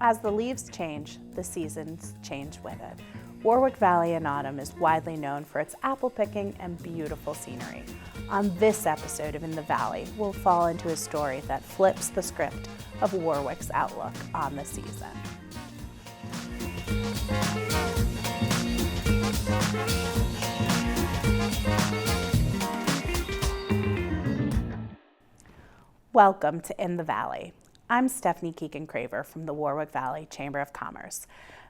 As the leaves change, the seasons change with it. Warwick Valley in autumn is widely known for its apple picking and beautiful scenery. On this episode of In the Valley, we'll fall into a story that flips the script of Warwick's outlook on the season. Welcome to In the Valley. I'm Stephanie Keegan-Craver from the Warwick Valley Chamber of Commerce.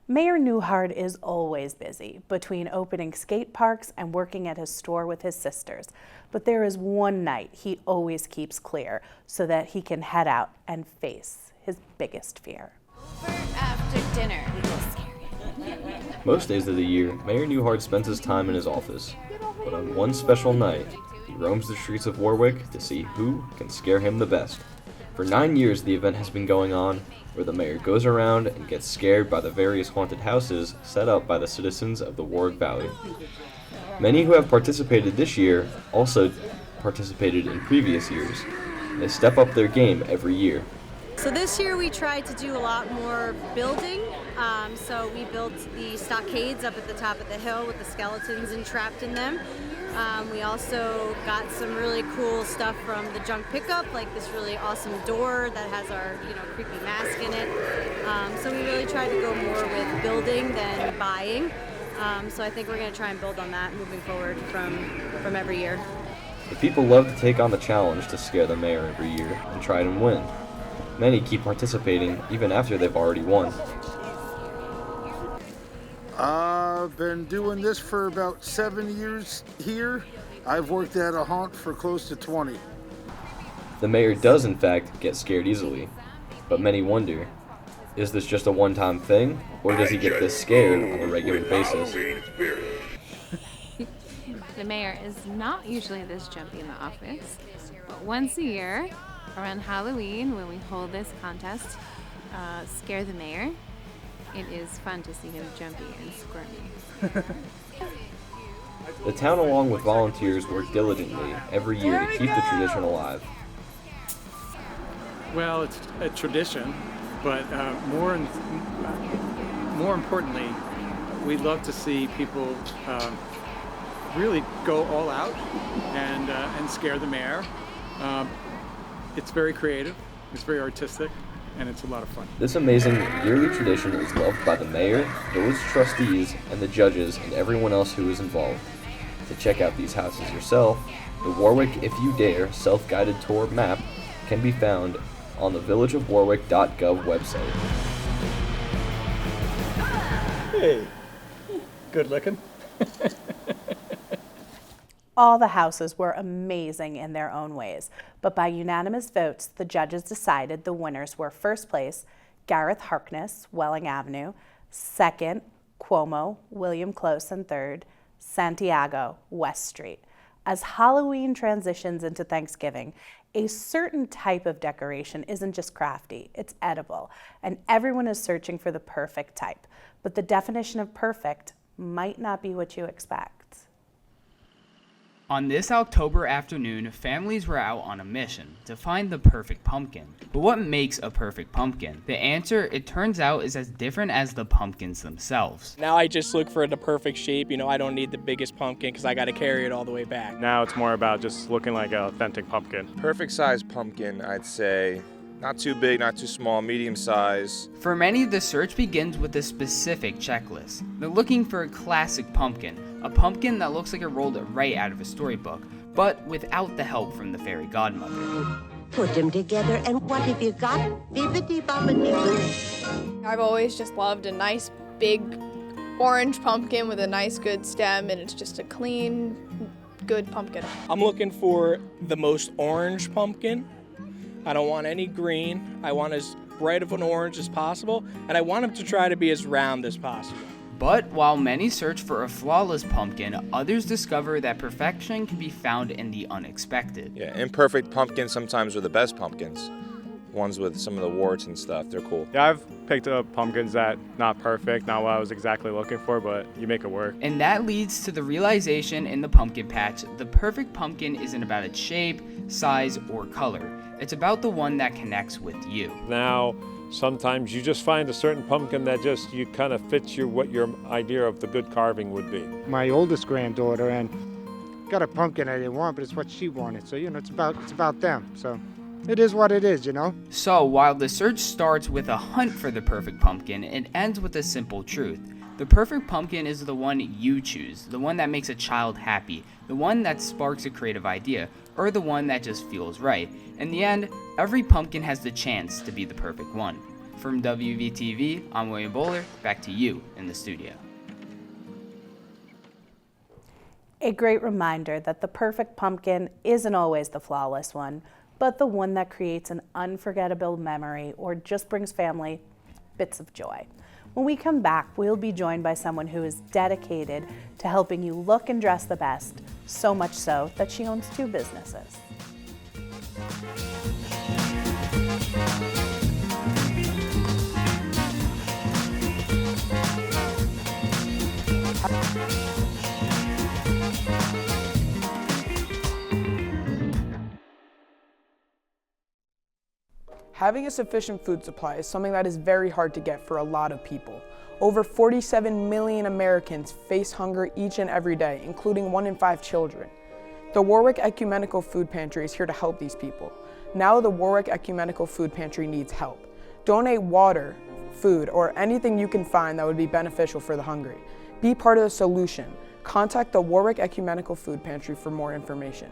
Mayor Newhart is always busy between opening skate parks and working at his store with his sisters. But there is one night he always keeps clear so that he can head out and face his biggest fear. After dinner. Most days of the year, Mayor Newhart spends his time in his office. But on one special night, he roams the streets of Warwick to see who can scare him the best. For 9 years, the event has been going on, where the mayor goes around and gets scared by the various haunted houses set up by the citizens of the Warwick Valley. Many who have participated this year also participated in previous years. They step up their game every year. So this year we tried to do a lot more building. So we built the stockades up at the top of the hill with the skeletons entrapped in them. We also got some really cool stuff from the junk pickup, like this really awesome door that has our creepy mask in it. So we really tried to go more with building than buying. So I think we're going to try and build on that moving forward from every year. The people love to take on the challenge to scare the mayor every year and try and win. Many keep participating even after they've already won. I've been doing this for about 7 years here. I've worked at a haunt for close to 20. The mayor does in fact get scared easily, but many wonder, is this just a one-time thing, or does he get this scared on a regular basis? The mayor is not usually this jumpy in the office, but once a year, around Halloween, when we hold this contest, Scare the Mayor, it is fun to see him jumpy and squirmy. The town, along with volunteers, work diligently every year to keep the tradition alive. Well, it's a tradition, but more importantly, we love to see people really go all out and scare the mayor. It's very creative, it's very artistic, and it's a lot of fun. This amazing yearly tradition is loved by the mayor, village trustees, and the judges, and everyone else who is involved. To check out these houses yourself, the Warwick If You Dare self-guided tour map can be found on the villageofwarwick.gov website. Hey, good looking. All the houses were amazing in their own ways, but by unanimous votes, the judges decided the winners were first place, Gareth Harkness, Welling Avenue, second, Cuomo, William Close, and third, Santiago, West Street. As Halloween transitions into Thanksgiving, a certain type of decoration isn't just crafty, it's edible, and everyone is searching for the perfect type. But the definition of perfect might not be what you expect. On this October afternoon, families were out on a mission to find the perfect pumpkin. But what makes a perfect pumpkin? The answer, it turns out, is as different as the pumpkins themselves. Now I just look for the perfect shape. I don't need the biggest pumpkin because I got to carry it all the way back. Now it's more about just looking like an authentic pumpkin. Perfect size pumpkin, I'd say. Not too big, not too small, medium size. For many, the search begins with a specific checklist. They're looking for a classic pumpkin, a pumpkin that looks like it rolled right out of a storybook, but without the help from the fairy godmother. Put them together, and what have you got? Bibbidi-bobbidi-boo. I've always just loved a nice big orange pumpkin with a nice good stem, and it's just a clean, good pumpkin. I'm looking for the most orange pumpkin. I don't want any green. I want as bright of an orange as possible, and I want them to try to be as round as possible. But while many search for a flawless pumpkin, others discover that perfection can be found in the unexpected. Yeah, imperfect pumpkins sometimes are the best pumpkins. Ones with some of the warts and stuff, they're cool. Yeah, I've picked up pumpkins that not perfect, not what I was exactly looking for, but you make it work. And that leads to the realization in the pumpkin patch, the perfect pumpkin isn't about its shape, size, or color. It's about the one that connects with you. Now, sometimes you just find a certain pumpkin that just you kind of fits what your idea of the good carving would be. My oldest granddaughter and got a pumpkin I didn't want, but it's what she wanted. So it's about them. So it is what it is, So while the search starts with a hunt for the perfect pumpkin, it ends with a simple truth. The perfect pumpkin is the one you choose, the one that makes a child happy, the one that sparks a creative idea, or the one that just feels right. In the end, every pumpkin has the chance to be the perfect one. From WVTV, I'm William Bowler. Back to you in the studio. A great reminder that the perfect pumpkin isn't always the flawless one, but the one that creates an unforgettable memory or just brings family bits of joy. When we come back, we'll be joined by someone who is dedicated to helping you look and dress the best, so much so that she owns 2 businesses. Having a sufficient food supply is something that is very hard to get for a lot of people. Over 47 million Americans face hunger each and every day, including 1 in 5 children. The Warwick Ecumenical Food Pantry is here to help these people. Now the Warwick Ecumenical Food Pantry needs help. Donate water, food, or anything you can find that would be beneficial for the hungry. Be part of the solution. Contact the Warwick Ecumenical Food Pantry for more information.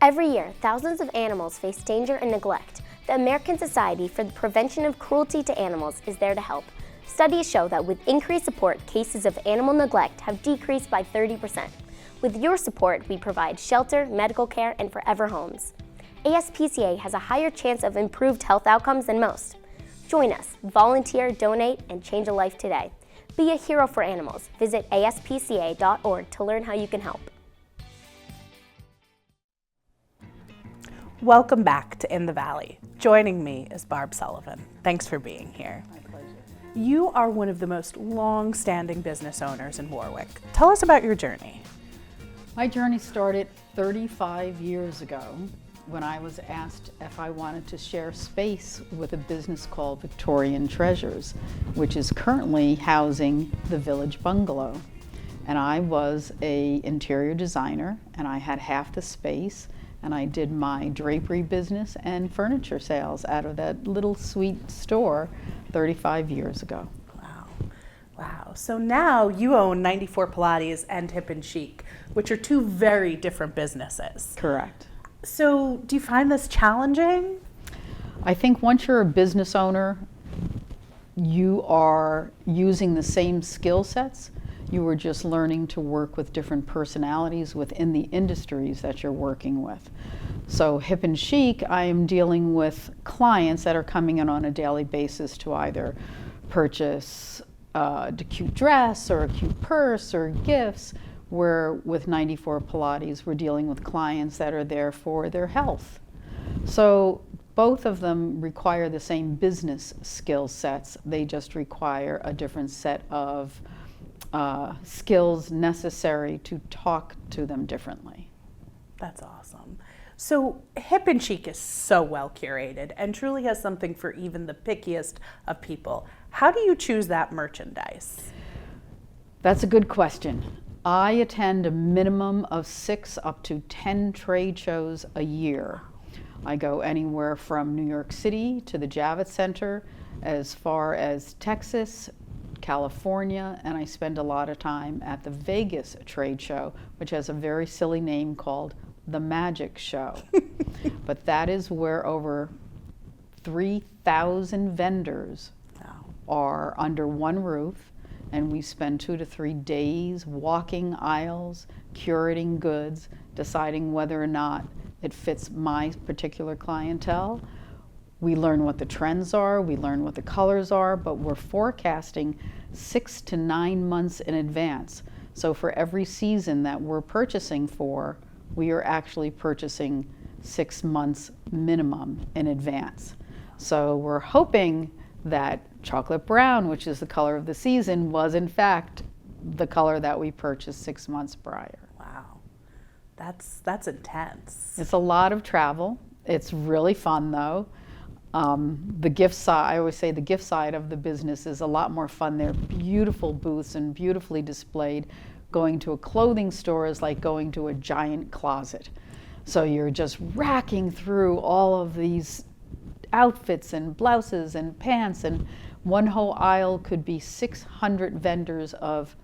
Every year, thousands of animals face danger and neglect. The American Society for the Prevention of Cruelty to Animals is there to help. Studies show that with increased support, cases of animal neglect have decreased by 30%. With your support, we provide shelter, medical care, and forever homes. ASPCA has a higher chance of improved health outcomes than most. Join us, volunteer, donate, and change a life today. Be a hero for animals. Visit aspca.org to learn how you can help. Welcome back to In the Valley. Joining me is Barb Sullivan. Thanks for being here. My pleasure. You are one of the most long-standing business owners in Warwick. Tell us about your journey. My journey started 35 years ago when I was asked if I wanted to share space with a business called Victorian Treasures, which is currently housing the Village Bungalow. And I was an interior designer, and I had half the space, and I did my drapery business and furniture sales out of that little sweet store 35 years ago. Wow. So now you own 94 Pilates and Hip and Chic, which are 2 very different businesses. Correct. So do you find this challenging? I think once you're a business owner, you are using the same skill sets. You are just learning to work with different personalities within the industries that you're working with. So Hip and Chic, I am dealing with clients that are coming in on a daily basis to either purchase a cute dress or a cute purse or gifts, where with 94 Pilates, we're dealing with clients that are there for their health. So both of them require the same business skill sets. They just require a different set of skills necessary to talk to them differently. That's awesome. So Hip and Chic is so well curated and truly has something for even the pickiest of people. How do you choose that merchandise? That's a good question. I attend a minimum of 6 up to 10 trade shows a year. I go anywhere from New York City to the Javits Center, as far as Texas, California, and I spend a lot of time at the Vegas trade show, which has a very silly name called the Magic Show. But that is where over 3,000 vendors are under one roof, and we spend 2 to 3 days walking aisles, curating goods, deciding whether or not it fits my particular clientele. We learn what the trends are, we learn what the colors are, but we're forecasting 6 to 9 months in advance. So for every season that we're purchasing for, we are actually purchasing 6 months minimum in advance. So we're hoping that chocolate brown, which is the color of the season, was in fact the color that we purchased 6 months prior. Wow, that's intense. It's a lot of travel. It's really fun though. The gift side, I always say the gift side of the business is a lot more fun. They're beautiful booths and beautifully displayed. Going to a clothing store is like going to a giant closet. So you're just racking through all of these outfits and blouses and pants, and one whole aisle could be 600 vendors of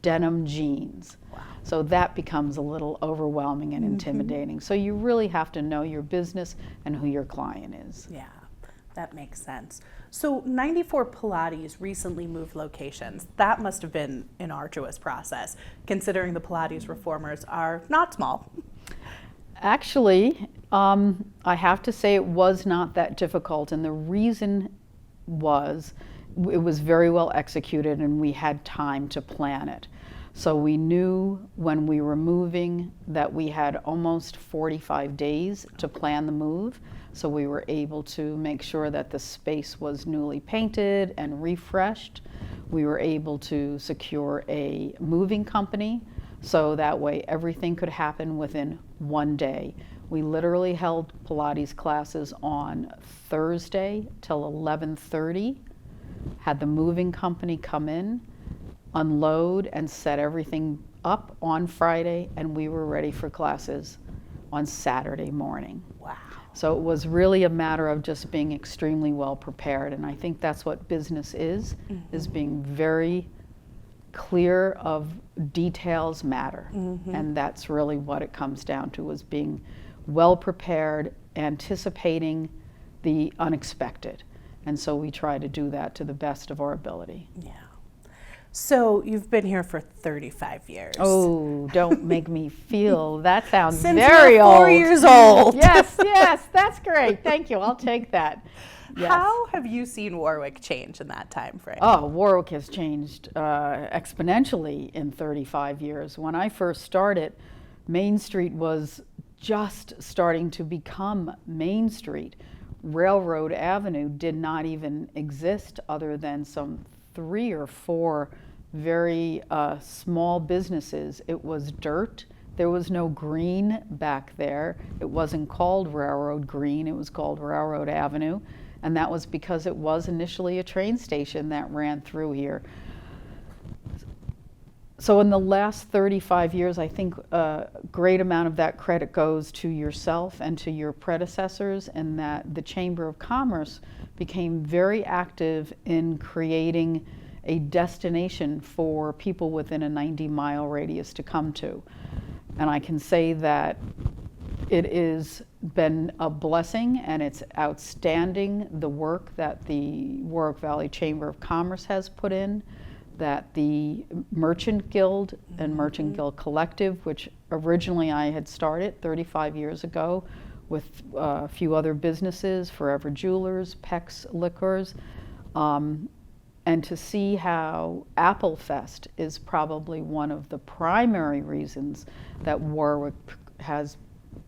denim jeans. Wow. So that becomes a little overwhelming and intimidating. So you really have to know your business and who your client is. Yeah, that makes sense. So 94 Pilates recently moved locations. That must have been an arduous process, considering the Pilates reformers are not small. Actually, I have to say it was not that difficult, and the reason was it was very well executed and we had time to plan it. So we knew when we were moving that we had almost 45 days to plan the move. So we were able to make sure that the space was newly painted and refreshed. We were able to secure a moving company so that way everything could happen within one day. We literally held Pilates classes on Thursday till 11:30, had the moving company come in, unload and set everything up on Friday, and we were ready for classes on Saturday morning. Wow. So it was really a matter of just being extremely well prepared, and I think that's what business is being very clear of details matter. And that's really what it comes down to, is being well prepared, anticipating the unexpected. And so we try to do that to the best of our ability. Yeah. So you've been here for 35 years. Oh, don't make me feel, that sounds Since very you're old. 4 years old. Yes, yes, that's great. Thank you, I'll take that. Yes. How have you seen Warwick change in that time frame? Oh, Warwick has changed exponentially in 35 years. When I first started, Main Street was just starting to become Main Street. Railroad Avenue did not even exist other than some 3 or 4 very small businesses. It was dirt. There was no green back there. It wasn't called Railroad Green, it was called Railroad Avenue. And that was because it was initially a train station that ran through here. So in the last 35 years, I think a great amount of that credit goes to yourself and to your predecessors, and that the Chamber of Commerce became very active in creating a destination for people within a 90-mile radius to come to. And I can say that it has been a blessing, and it's outstanding the work that the Warwick Valley Chamber of Commerce has put in, that the Merchant Guild and Merchant Guild Collective, which originally I had started 35 years ago with a few other businesses, Forever Jewelers, Peck's Liquors, and to see how Apple Fest is probably one of the primary reasons that Warwick has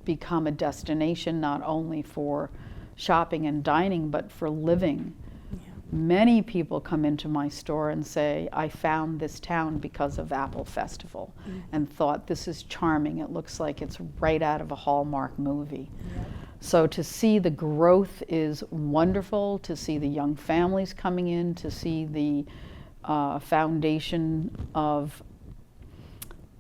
become a destination not only for shopping and dining, but for living. Yeah. Many people come into my store and say, I found this town because of Apple Festival, and thought this is charming. It looks like it's right out of a Hallmark movie. Yeah. So to see the growth is wonderful, to see the young families coming in, to see the foundation of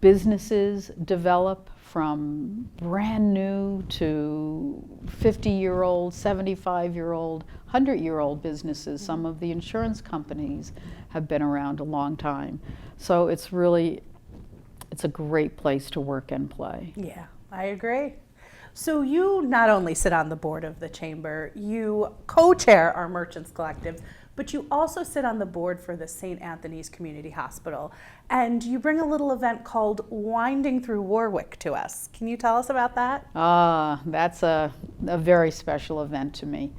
businesses develop from brand new to 50-year-old, 75-year-old, 100-year-old businesses. Some of the insurance companies have been around a long time. So it's really, it's a great place to work and play. Yeah, I agree. So you not only sit on the board of the Chamber, you co-chair our Merchants Collective, but you also sit on the board for the St. Anthony's Community Hospital, and you bring a little event called Winding Through Warwick to us. Can you tell us about that? That's a very special event to me.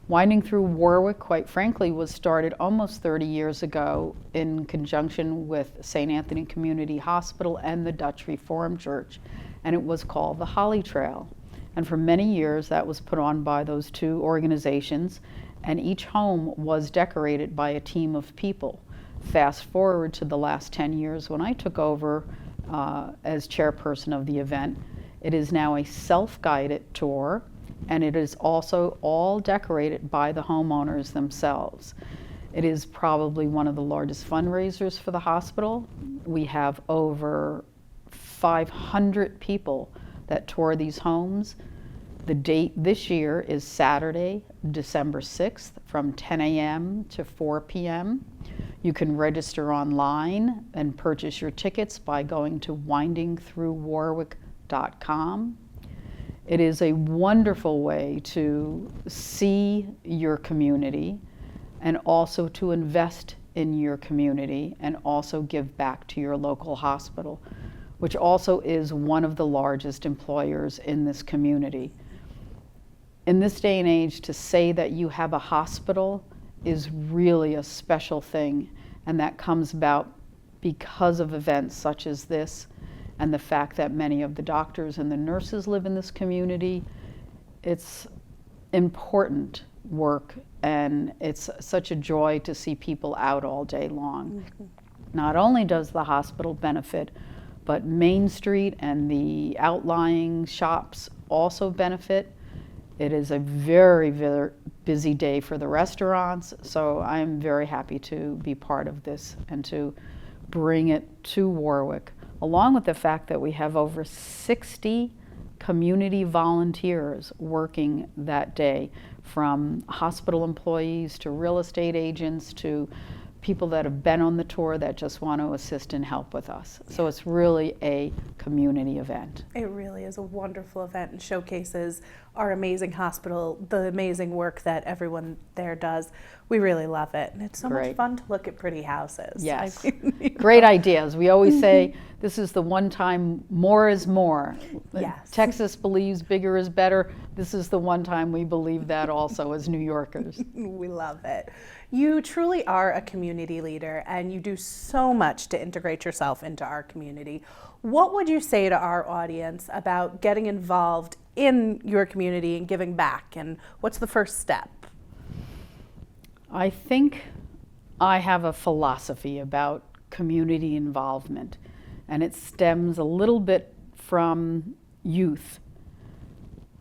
Winding Through Warwick, quite frankly, was started almost 30 years ago in conjunction with St. Anthony Community Hospital and the Dutch Reformed Church, and it was called the Holly Trail. And for many years that was put on by those two organizations, and each home was decorated by a team of people. Fast forward to the last 10 years when I took over as chairperson of the event, it is now a self-guided tour, and it is also all decorated by the homeowners themselves. It is probably one of the largest fundraisers for the hospital. We have over 500 people that tour these homes. The date this year is Saturday, December 6th from 10 a.m. to 4 p.m. You can register online and purchase your tickets by going to windingthroughwarwick.com. It is a wonderful way to see your community and also to invest in your community and also give back to your local hospital, which also is one of the largest employers in this community. In this day and age, to say that you have a hospital is really a special thing, and that comes about because of events such as this and the fact that many of the doctors and the nurses live in this community. It's important work, and it's such a joy to see people out all day long. Not only does the hospital benefit, but Main Street and the outlying shops also benefit. It is a very, very busy day for the restaurants, so I am very happy to be part of this and to bring it to Warwick, along with the fact that we have over 60 community volunteers working that day, from hospital employees to real estate agents to people that have been on the tour that just want to assist and help with us. So it's really a community event. It really is a wonderful event and showcases our amazing hospital, the amazing work that everyone there does. We really love it. And it's so much fun to look at pretty houses. Yes. I mean, Great ideas. We always say this is the one time more is more. Yes. Texas believes bigger is better. This is the one time we believe that also as New Yorkers. We love it. You truly are a community leader, and you do so much to integrate yourself into our community. What would you say to our audience about getting involved in your community and giving back, and what's the first step? I think I have a philosophy about community involvement, and it stems a little bit from youth.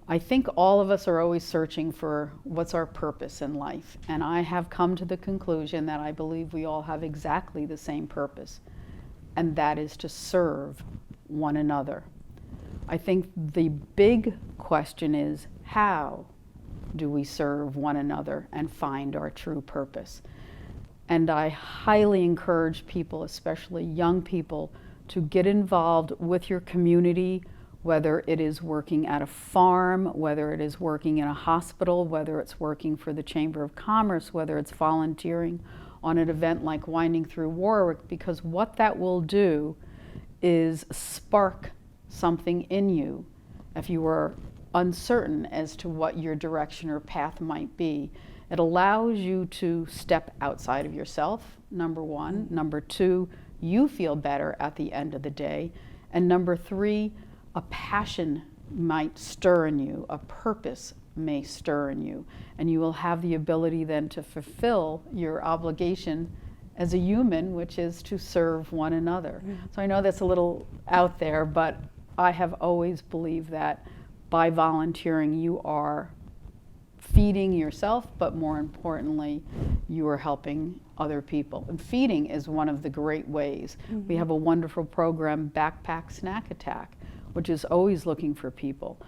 I think all of us are always searching for what's our purpose in life, and I have come to the conclusion that I believe we all have exactly the same purpose, and that is to serve one another. I think the big question is, how do we serve one another and find our true purpose? And I highly encourage people, especially young people, to get involved with your community, whether it is working at a farm, whether it is working in a hospital, whether it's working for the Chamber of Commerce, whether it's volunteering on an event like Winding Through Warwick, because what that will do is spark something in you if you are uncertain as to what your direction or path might be. It allows you to step outside of yourself, number one. Number two, you feel better at the end of the day. And number three, a passion might stir in you, a purpose may stir in you, and you will have the ability then to fulfill your obligation as a human, which is to serve one another. So I know that's a little out there, but I have always believed that by volunteering you are feeding yourself, but more importantly, you are helping other people. And feeding is one of the great ways. We have a wonderful program, Backpack Snack Attack, which is always looking for people.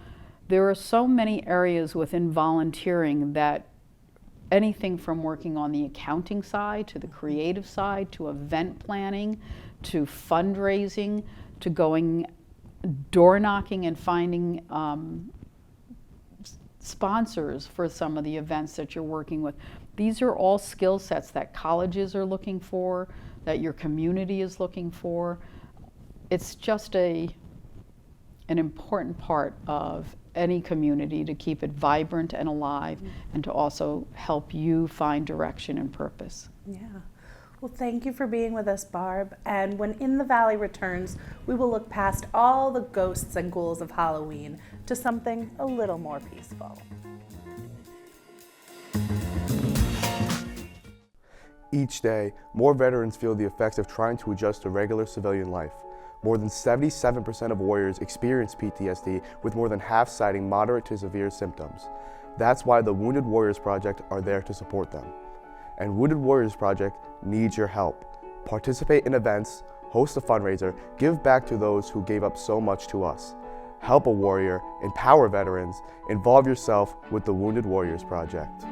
There are so many areas within volunteering that anything from working on the accounting side to the creative side to event planning to fundraising to going door knocking and finding sponsors for some of the events that you're working with. These are all skill sets that colleges are looking for, that your community is looking for. It's just an important part of any community to keep it vibrant and alive, and to also help you find direction and purpose. Yeah. Well, thank you for being with us, Barb. And when In the Valley returns, we will look past all the ghosts and ghouls of Halloween to something a little more peaceful. Each day, more veterans feel the effects of trying to adjust to regular civilian life. More than 77% of warriors experience PTSD, with more than half citing moderate to severe symptoms. That's why the Wounded Warriors Project are there to support them. And Wounded Warriors Project needs your help. Participate in events, host a fundraiser, give back to those who gave up so much to us. Help a warrior, empower veterans, involve yourself with the Wounded Warriors Project.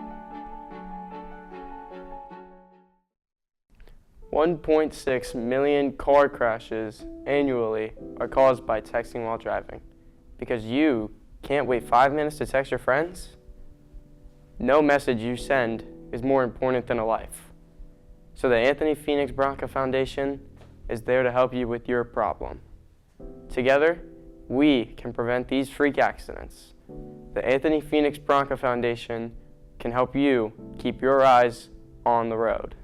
1.6 million car crashes annually are caused by texting while driving. Because you can't wait 5 minutes to text your friends? No message you send is more important than a life. So the Anthony Phoenix Branca Foundation is there to help you with your problem. Together, we can prevent these freak accidents. The Anthony Phoenix Branca Foundation can help you keep your eyes on the road.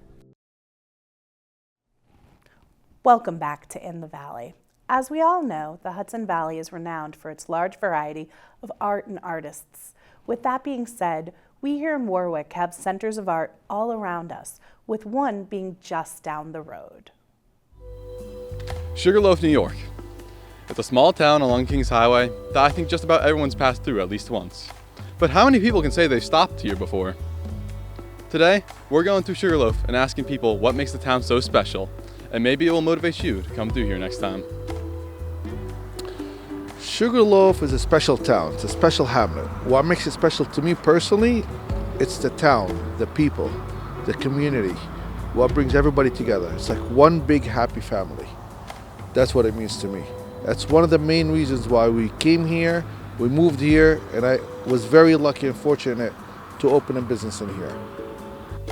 Welcome back to In the Valley. As we all know, the Hudson Valley is renowned for its large variety of art and artists. With that being said, we here in Warwick have centers of art all around us, with one being just down the road. Sugarloaf, New York. It's a small town along Kings Highway that I think just about everyone's passed through at least once. But how many people can say they've stopped here before? Today, we're going through Sugarloaf and asking people what makes the town so special, and maybe it will motivate you to come through here next time. Sugarloaf is a special town. It's a special hamlet. What makes it special to me personally, it's the town, the people, the community, what brings everybody together. It's like one big happy family. That's what it means to me. That's one of the main reasons why we came here, we moved here, and I was very lucky and fortunate to open a business in here.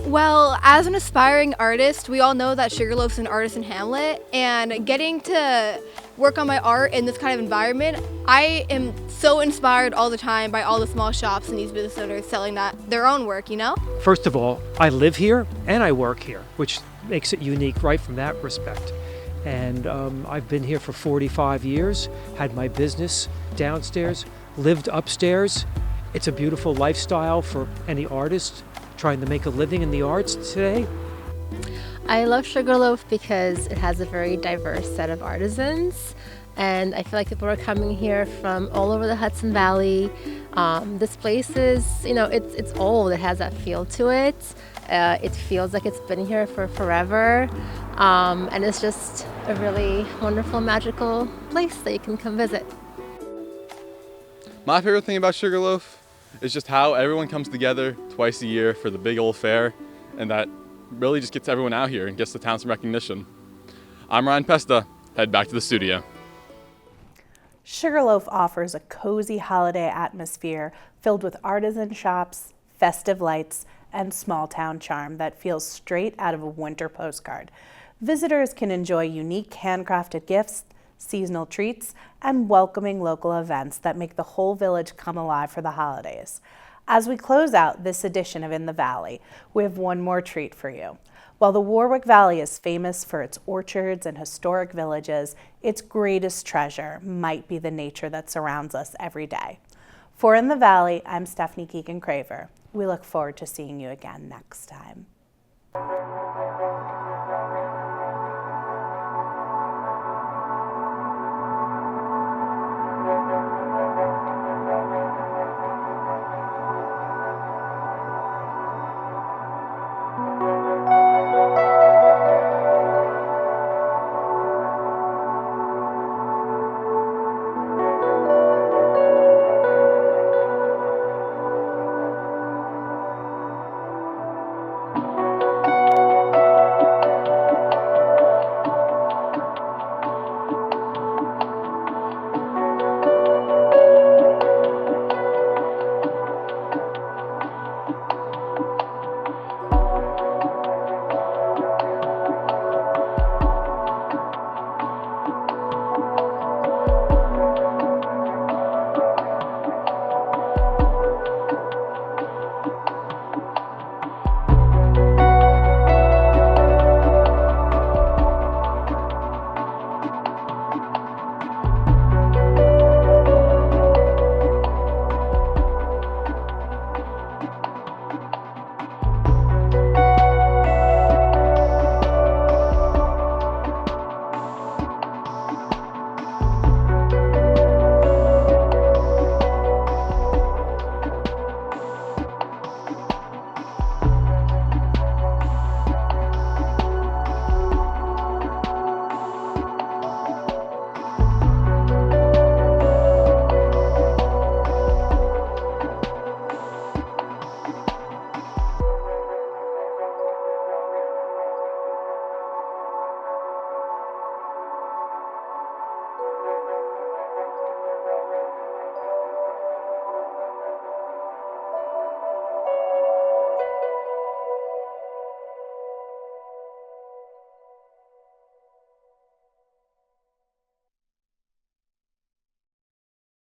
Well, as an aspiring artist, we all know that Sugarloaf's an artisan hamlet, and getting to work on my art in this kind of environment, I am so inspired all the time by all the small shops and these business owners selling their own work, you know? First of all, I live here and I work here, which makes it unique right from that respect. And I've been here for 45 years, had my business downstairs, lived upstairs. It's a beautiful lifestyle for any artist trying to make a living in the arts today. I love Sugarloaf because it has a very diverse set of artisans, and I feel like people are coming here from all over the Hudson Valley. This place is, it's old. It has that feel to it. It feels like it's been here for forever, and it's just a really wonderful, magical place that you can come visit. My favorite thing about Sugarloaf is just how everyone comes together twice a year for the big old fair, and that really just gets everyone out here and gets the town some recognition. I'm Ryan Pesta. Head back to the studio. Sugarloaf offers a cozy holiday atmosphere filled with artisan shops, festive lights, and small town charm that feels straight out of a winter postcard. Visitors can enjoy unique handcrafted gifts, seasonal treats, and welcoming local events that make the whole village come alive for the holidays. As we close out this edition of In the Valley, we have one more treat for you. While the Warwick Valley is famous for its orchards and historic villages, its greatest treasure might be the nature that surrounds us every day. For In the Valley, I'm Stephanie Keegan-Craver. We look forward to seeing you again next time.